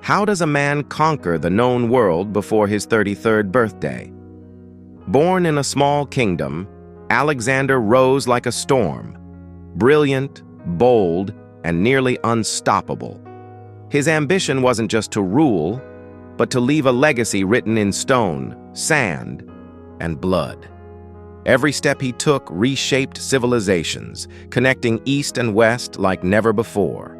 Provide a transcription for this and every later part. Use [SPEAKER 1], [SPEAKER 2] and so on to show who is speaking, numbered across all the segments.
[SPEAKER 1] How does a man conquer the known world before his 33rd birthday? Born in a small kingdom, Alexander rose like a storm, brilliant, bold, and nearly unstoppable. His ambition wasn't just to rule, but to leave a legacy written in stone, sand, and blood. Every step he took reshaped civilizations, connecting East and West like never before.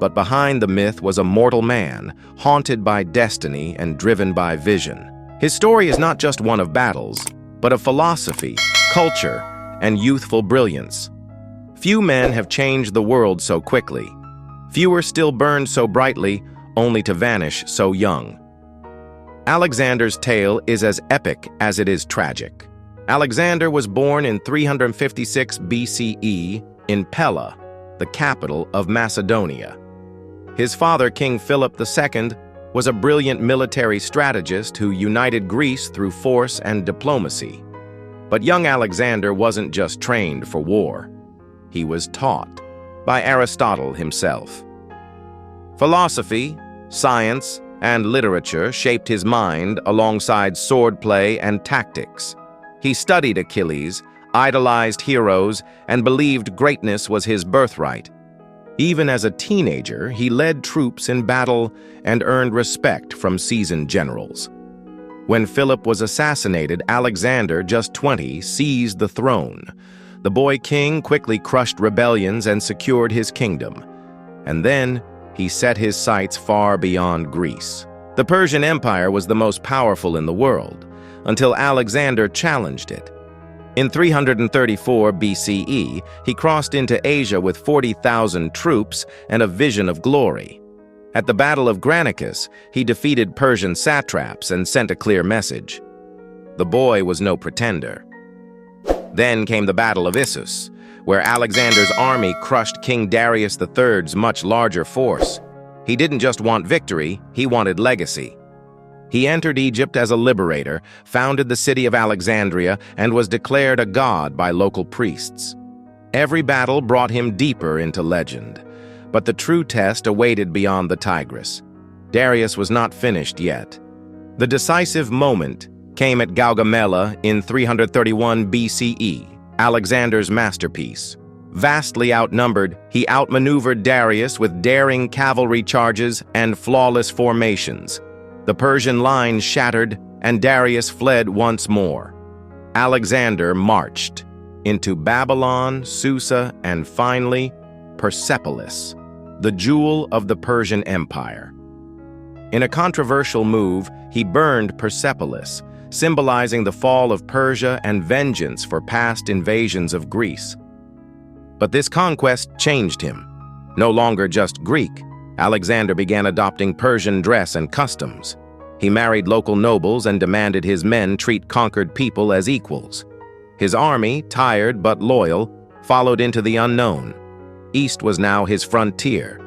[SPEAKER 1] But behind the myth was a mortal man, haunted by destiny and driven by vision. His story is not just one of battles, but of philosophy, culture, and youthful brilliance. Few men have changed the world so quickly. Fewer still burned so brightly, only to vanish so young. Alexander's tale is as epic as it is tragic. Alexander was born in 356 BCE in Pella, the capital of Macedonia. His father, King Philip II, was a brilliant military strategist who united Greece through force and diplomacy. But young Alexander wasn't just trained for war. He was taught by Aristotle himself. Philosophy, science, and literature shaped his mind alongside swordplay and tactics. He studied Achilles, idolized heroes, and believed greatness was his birthright. Even as a teenager, he led troops in battle and earned respect from seasoned generals. When Philip was assassinated, Alexander, just 20, seized the throne. The boy king quickly crushed rebellions and secured his kingdom. And then he set his sights far beyond Greece. The Persian Empire was the most powerful in the world, until Alexander challenged it. In 334 BCE, he crossed into Asia with 40,000 troops and a vision of glory. At the Battle of Granicus, he defeated Persian satraps and sent a clear message. The boy was no pretender. Then came the Battle of Issus, where Alexander's army crushed King Darius III's much larger force. He didn't just want victory, he wanted legacy. He entered Egypt as a liberator, founded the city of Alexandria, and was declared a god by local priests. Every battle brought him deeper into legend. But the true test awaited beyond the Tigris. Darius was not finished yet. The decisive moment came at Gaugamela in 331 BCE, Alexander's masterpiece. Vastly outnumbered, he outmaneuvered Darius with daring cavalry charges and flawless formations. The Persian line shattered, and Darius fled once more. Alexander marched into Babylon, Susa, and finally, Persepolis, the jewel of the Persian Empire. In a controversial move, he burned Persepolis, symbolizing the fall of Persia and vengeance for past invasions of Greece. But this conquest changed him. No longer just Greek, Alexander began adopting Persian dress and customs. He married local nobles and demanded his men treat conquered people as equals. His army, tired but loyal, followed into the unknown. East was now his frontier.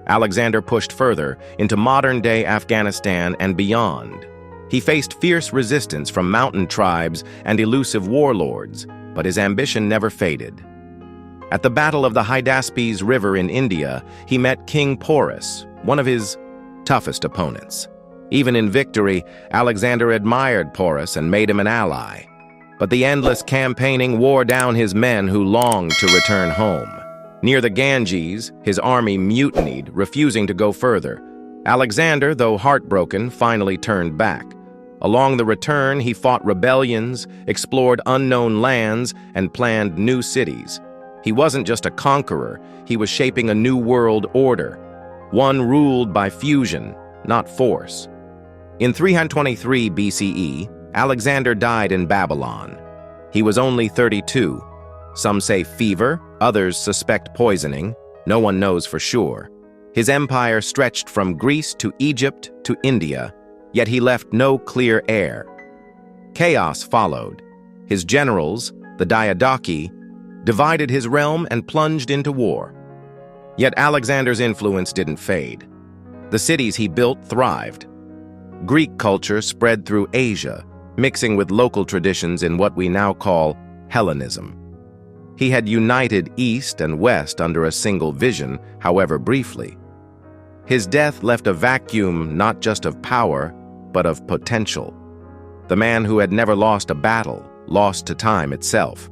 [SPEAKER 1] Alexander pushed further into modern-day Afghanistan and beyond. He faced fierce resistance from mountain tribes and elusive warlords, but his ambition never faded. At the Battle of the Hydaspes River in India, he met King Porus, one of his toughest opponents. Even in victory, Alexander admired Porus and made him an ally. But the endless campaigning wore down his men who longed to return home. Near the Ganges, his army mutinied, refusing to go further. Alexander, though heartbroken, finally turned back. Along the return, he fought rebellions, explored unknown lands, and planned new cities. He wasn't just a conqueror, he was shaping a new world order, one ruled by fusion, not force. In 323 BCE, Alexander died in Babylon. He was only 32. Some say fever, others suspect poisoning. No one knows for sure. His empire stretched from Greece to Egypt to India, yet he left no clear heir. Chaos followed. His generals, the Diadochi, divided his realm and plunged into war. Yet Alexander's influence didn't fade. The cities he built thrived. Greek culture spread through Asia, mixing with local traditions in what we now call Hellenism. He had united East and West under a single vision, however briefly. His death left a vacuum not just of power, but of potential. The man who had never lost a battle, lost to time itself.